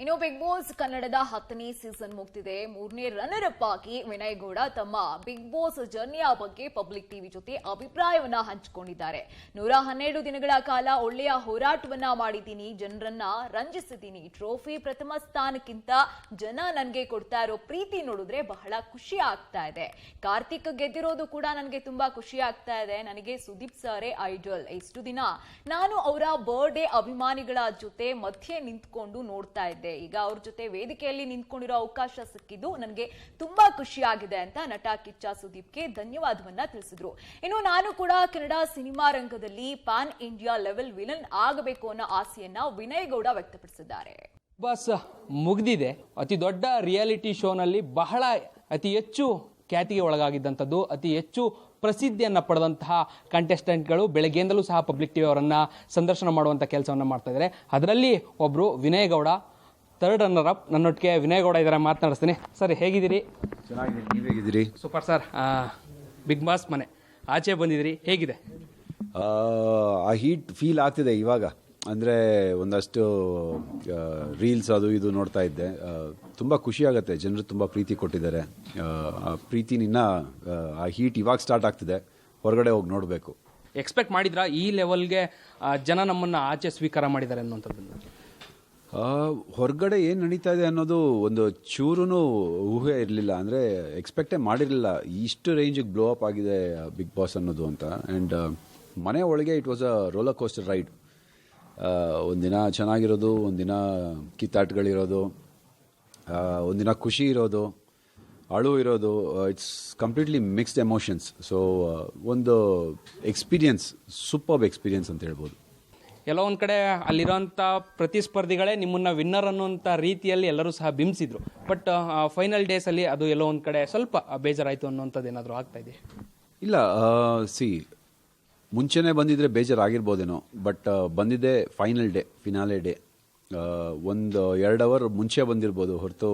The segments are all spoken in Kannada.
ಇನ್ನು ಬಿಗ್ ಬಾಸ್ ಕನ್ನಡದ 10ನೇ ಸೀಸನ್ ಮುಗ್ದಿದೆ. 3ನೇ ರನ್ನರ್ ಅಪ್ ಆಗಿ ವಿನಯ್ ಗೌಡ ತಮ್ಮ ಬಿಗ್ ಬಾಸ್ ಜರ್ನಿಯ ಬಗ್ಗೆ ಪಬ್ಲಿಕ್ ಟಿವಿ ಜೊತೆ ಅಭಿಪ್ರಾಯವನ್ನ ಹಂಚಿಕೊಂಡಿದ್ದಾರೆ. 112 ದಿನಗಳ ಕಾಲ ಒಳ್ಳೆಯ ಹೋರಾಟವನ್ನ ಮಾಡಿದ್ದೀನಿ, ಜನರನ್ನ ರಂಜಿಸಿದ್ದೀನಿ. ಟ್ರೋಫಿ ಪ್ರಥಮ ಸ್ಥಾನಕ್ಕಿಂತ ಜನ ನನಗೆ ಕೊಡ್ತಾ ಇರೋ ಪ್ರೀತಿ ನೋಡಿದ್ರೆ ಬಹಳ ಖುಷಿ ಆಗ್ತಾ ಇದೆ. ಕಾರ್ತಿಕ್ ಗೆದ್ದಿರೋದು ಕೂಡ ನನಗೆ ತುಂಬಾ ಖುಷಿ ಆಗ್ತಾ ಇದೆ. ನನಗೆ ಸುದೀಪ್ ಸರೇ ಐಡಲ್. ಇಷ್ಟು ದಿನ ನಾನು ಅವರ ಬರ್ಡೇ ಅಭಿಮಾನಿಗಳ ಜೊತೆ ಮಧ್ಯೆ ನಿಂತ್ಕೊಂಡು ನೋಡ್ತಾ ಇದ್ದೆ. ಈಗ ಅವ್ರ ಜೊತೆ ವೇದಿಕೆಯಲ್ಲಿ ನಿಂತ್ಕೊಂಡಿರೋ ಅವಕಾಶ ಸಿಕ್ಕಿದ್ದು ನನಗೆ ತುಂಬಾ ಖುಷಿ ಆಗಿದೆ ಅಂತ ನಟ ಕಿಚ್ಚ ಸುದೀಪ್ಗೆ ಧನ್ಯವಾದವನ್ನ ತಿಳಿಸಿದ್ರು. ಇನ್ನು ನಾನು ಕೂಡ ಕನ್ನಡ ಸಿನಿಮಾ ರಂಗದಲ್ಲಿ ಪಾನ್ ಇಂಡಿಯಾ ಲೆವೆಲ್ ವಿಲನ್ ಆಗಬೇಕು ಅನ್ನೋ ಆಸೆಯನ್ನ ವಿನಯ್ ಗೌಡ ವ್ಯಕ್ತಪಡಿಸಿದ್ದಾರೆ. ಬಾಸ್ ಮುಗ್ದಿದೆ. ಅತಿ ದೊಡ್ಡ ರಿಯಾಲಿಟಿ ಶೋನಲ್ಲಿ ಬಹಳ ಅತಿ ಹೆಚ್ಚು ಖ್ಯಾತಿಗೆ ಒಳಗಾಗಿದ್ದಂಥದ್ದು, ಅತಿ ಹೆಚ್ಚು ಪ್ರಸಿದ್ಧಿಯನ್ನು ಪಡೆದಂತಹ ಕಂಟೆಸ್ಟೆಂಟ್ಗಳು ಬೆಳಗ್ಗೆಯಿಂದಲೂ ಸಹ ಪಬ್ಲಿಕ್ ಟಿವಿ ಅವರನ್ನು ಸಂದರ್ಶನ ಮಾಡುವಂಥ ಕೆಲಸವನ್ನು ಮಾಡ್ತಾ ಇದ್ದಾರೆ. ಅದರಲ್ಲಿ ಒಬ್ಬರು Vinay Gowda, third runner up. ನನ್ನೊಟ್ಟಿಗೆ ವಿನಯ್ ಗೌಡ ಇದ್ದಾರೆ, ಮಾತನಾಡಿಸ್ತೀನಿ. ಸರ್, ಹೇಗಿದ್ದೀರಿ? ಚೆನ್ನಾಗಿದ್ದೀನಿ, ನೀವು ಹೇಗಿದ್ದೀರಿ? Super sir. ಬಿಗ್ ಬಾಸ್ ಮನೆ ಆಚೆ ಬಂದಿದ್ದೀರಿ, ಹೇಗಿದೆ? ಆ ಹೀಟ್ ಫೀಲ್ ಆಗ್ತಿದೆ ಇವಾಗ. ಅಂದರೆ ಒಂದಷ್ಟು ರೀಲ್ಸ್ ಅದು ಇದು ನೋಡ್ತಾ ಇದ್ದೆ. ತುಂಬ ಖುಷಿ ಆಗುತ್ತೆ, ಜನರು ತುಂಬ ಪ್ರೀತಿ ಕೊಟ್ಟಿದ್ದಾರೆ. ಆ ಪ್ರೀತಿನಿನ್ನ ಆ ಹೀಟ್ ಇವಾಗ ಸ್ಟಾರ್ಟ್ ಆಗ್ತಿದೆ, ಹೊರಗಡೆ ಹೋಗಿ ನೋಡಬೇಕು. ಎಕ್ಸ್ಪೆಕ್ಟ್ ಮಾಡಿದ್ರಾ ಈ ಲೆವೆಲ್ಗೆ ಜನ ನಮ್ಮನ್ನು ಆಚೆ ಸ್ವೀಕಾರ ಮಾಡಿದ್ದಾರೆ ಅನ್ನುವಂಥದ್ದನ್ನು? ಹೊರಗಡೆ ಏನು ನಡೀತಾ ಇದೆ ಅನ್ನೋದು ಒಂದು ಚೂರೂ ಊಹೆ ಇರಲಿಲ್ಲ. ಅಂದರೆ ಎಕ್ಸ್ಪೆಕ್ಟೇ ಮಾಡಿರಲಿಲ್ಲ ಇಷ್ಟು ರೇಂಜಿಗೆ ಬ್ಲೋ ಅಪ್ ಆಗಿದೆ ಬಿಗ್ ಬಾಸ್ ಅನ್ನೋದು ಅಂತ. ಆ್ಯಂಡ್ ಮನೆ ಒಳಗೆ it was a roller coaster ride. ಒಂದಿನ ಚೆನ್ನಾಗಿರೋದು, ಒಂದಿನ ಕಿತ್ತಾಟಗಳಿರೋದು, ಒಂದಿನ ಖುಷಿ ಇರೋದು, ಅಳು ಇರೋದು. It's completely mixed emotions. So ಒಂದು ಎಕ್ಸ್ಪೀರಿಯನ್ಸ್, ಸೂಪರ್ಬ್ ಎಕ್ಸ್ಪೀರಿಯನ್ಸ್ ಅಂತ ಹೇಳ್ಬೋದು. ಎಲ್ಲೋ ಒಂದು ಕಡೆ ಅಲ್ಲಿರೋಂಥ ಪ್ರತಿಸ್ಪರ್ಧಿಗಳೇ ನಿಮ್ಮನ್ನು ವಿನ್ನರ್ ಅನ್ನುವಂಥ ರೀತಿಯಲ್ಲಿ ಎಲ್ಲರೂ ಸಹ ಬಿಂಬಿಸಿದ್ರು. ಬಟ್ ಫೈನಲ್ ಡೇಸಲ್ಲಿ ಅದು ಎಲ್ಲೋ ಒಂದು ಕಡೆ ಸ್ವಲ್ಪ ಬೇಜಾರಾಯಿತು ಅನ್ನೋಂಥದ್ದು ಏನಾದರೂ ಆಗ್ತಾ ಇದೆ? ಇಲ್ಲ, ಮುಂಚೆನೇ ಬಂದಿದ್ರೆ ಬೇಜಾರಾಗಿರ್ಬೋದೇನೋ. ಬಟ್ ಬಂದಿದ್ದೆ ಫೈನಲ್ ಡೇ, ಫಿನಾಲೆ ಡೇ. ಒಂದು 2 ಅವರ್ ಮುಂಚೆ ಬಂದಿರ್ಬೋದು ಹೊರತು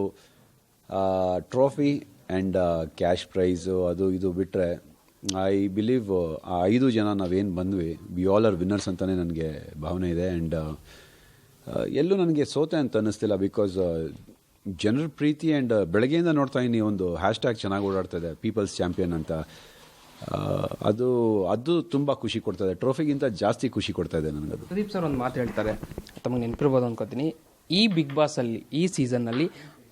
ಟ್ರೋಫಿ ಆ್ಯಂಡ್ ಕ್ಯಾಶ್ ಪ್ರೈಸು ಅದು ಇದು ಬಿಟ್ಟರೆ ಐ ಬಿಲೀವ್ ಆ 5 ಜನ ನಾವೇನು ಬಂದ್ವಿ, ವಿ ಆಲ್ ಆರ್ ವಿನ್ನರ್ಸ್ ಅಂತಲೇ ನನಗೆ ಭಾವನೆ ಇದೆ. ಆ್ಯಂಡ್ ಎಲ್ಲೂ ನನಗೆ ಸೋತೆ ಅಂತ ಅನ್ನಿಸ್ತಿಲ್ಲ. ಬಿಕಾಸ್ ಜನರ ಪ್ರೀತಿ ಆ್ಯಂಡ್ ಬೆಳಗ್ಗೆಯಿಂದ ನೋಡ್ತಾ ಇದ್ದೀನಿ, ಒಂದು ಹ್ಯಾಶ್ಟ್ಯಾಗ್ ಚೆನ್ನಾಗಿ ಓಡಾಡ್ತಾ ಇದೆ, ಪೀಪಲ್ಸ್ ಚಾಂಪಿಯನ್ ಅಂತ. ಅದು ತುಂಬ ಖುಷಿ ಕೊಡ್ತಾಯಿದೆ, ಟ್ರೋಫಿಗಿಂತ ಜಾಸ್ತಿ ಖುಷಿ ಕೊಡ್ತಾ ಇದೆ ನನಗದು. ಸುದೀಪ್ ಸರ್ ಒಂದು ಮಾತು ಹೇಳ್ತಾರೆ, ತಮಗೆ ನೆನಪಿರ್ಬೋದು ಅನ್ಕೋತೀನಿ. ಈ ಬಿಗ್ ಬಾಸಲ್ಲಿ ಈ ಸೀಸನ್ನಲ್ಲಿ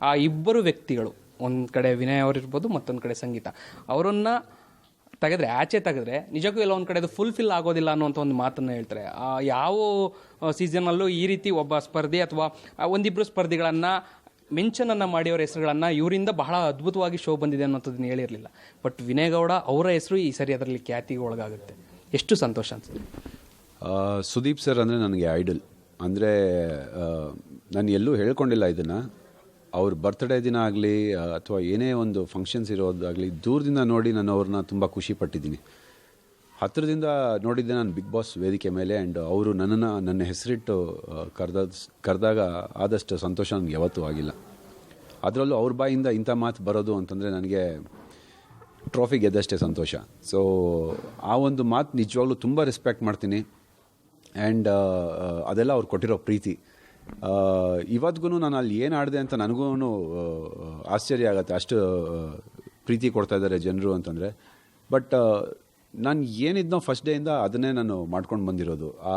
ಆ ಇಬ್ಬರು ವ್ಯಕ್ತಿಗಳು, ಒಂದು ಕಡೆ ವಿನಯ್ ಅವರಿರ್ಬೋದು, ಮತ್ತೊಂದು ಕಡೆ ಸಂಗೀತ, ಅವರನ್ನು ಆಚೆ ತೆಗೆದ್ರೆ ನಿಜಕ್ಕೂ ಎಲ್ಲ ಒಂದು ಕಡೆ ಅದು ಫುಲ್ಫಿಲ್ ಆಗೋದಿಲ್ಲ ಅನ್ನೋಂಥ ಒಂದು ಮಾತನ್ನು ಹೇಳ್ತಾರೆ. ಯಾವ ಸೀಸನಲ್ಲೂ ಈ ರೀತಿ ಒಬ್ಬ ಸ್ಪರ್ಧಿ ಅಥವಾ ಒಂದಿಬ್ಬರು ಸ್ಪರ್ಧಿಗಳನ್ನು ಮೆನ್ಷನನ್ನು ಮಾಡಿ ಅವರ ಹೆಸರುಗಳನ್ನು ಇವರಿಂದ ಬಹಳ ಅದ್ಭುತವಾಗಿ ಶೋ ಬಂದಿದೆ ಅನ್ನೋಂಥದ್ದನ್ನು ಹೇಳಿರಲಿಲ್ಲ. ಬಟ್ ವಿನಯ್ ಗೌಡ ಅವರ ಹೆಸರು ಈ ಸರಿ ಅದರಲ್ಲಿ ಖ್ಯಾತಿಗೆ ಒಳಗಾಗುತ್ತೆ. ಎಷ್ಟು ಸಂತೋಷ ಅನ್ಸುತ್ತೆ. ಸುದೀಪ್ ಸರ್ ಅಂದರೆ ನನಗೆ ಐಡಲ್. ಅಂದರೆ ನಾನು ಎಲ್ಲೂ ಹೇಳ್ಕೊಂಡಿಲ್ಲ ಇದನ್ನು. ಅವ್ರ ಬರ್ತ್ಡೇ ದಿನ ಆಗಲಿ ಅಥವಾ ಏನೇ ಒಂದು ಫಂಕ್ಷನ್ಸ್ ಇರೋದಾಗಲಿ ದೂರದಿಂದ ನೋಡಿ ನಾನು ಅವ್ರನ್ನ ತುಂಬ ಖುಷಿ ಪಟ್ಟಿದ್ದೀನಿ. ಹತ್ತಿರದಿಂದ ನೋಡಿದ್ದೆ ನಾನು ಬಿಗ್ ಬಾಸ್ ವೇದಿಕೆ ಮೇಲೆ. ಆ್ಯಂಡ್ ಅವರು ನನ್ನ ಹೆಸರಿಟ್ಟು ಕರೆದಾಗ ಆದಷ್ಟು ಸಂತೋಷ ನನಗೆ ಯಾವತ್ತೂ ಆಗಿಲ್ಲ. ಅದರಲ್ಲೂ ಅವ್ರ ಬಾಯಿಂದ ಇಂಥ ಮಾತು ಬರೋದು ಅಂತಂದರೆ ನನಗೆ ಟ್ರೋಫಿ ಗೆದ್ದಷ್ಟೇ ಸಂತೋಷ. ಸೊ ಆ ಒಂದು ಮಾತು ನಿಜವಾಗ್ಲೂ ತುಂಬ ರೆಸ್ಪೆಕ್ಟ್ ಮಾಡ್ತೀನಿ. ಆ್ಯಂಡ್ ಅದೆಲ್ಲ ಅವ್ರು ಕೊಟ್ಟಿರೋ ಪ್ರೀತಿ. ಇವತ್ತಿಗೂ ನಾನು ಅಲ್ಲಿ ಏನು ಆಡಿದೆ ಅಂತ ನನಗೂ ಆಶ್ಚರ್ಯ ಆಗುತ್ತೆ, ಅಷ್ಟು ಪ್ರೀತಿ ಕೊಡ್ತಾ ಇದ್ದಾರೆ ಜನರು ಅಂತಂದರೆ. ಬಟ್ ನಾನು ಏನಿದ್ನೋ ಫಸ್ಟ್ ಡೇಯಿಂದ ಅದನ್ನೇ ನಾನು ಮಾಡ್ಕೊಂಡು ಬಂದಿರೋದು. ಆ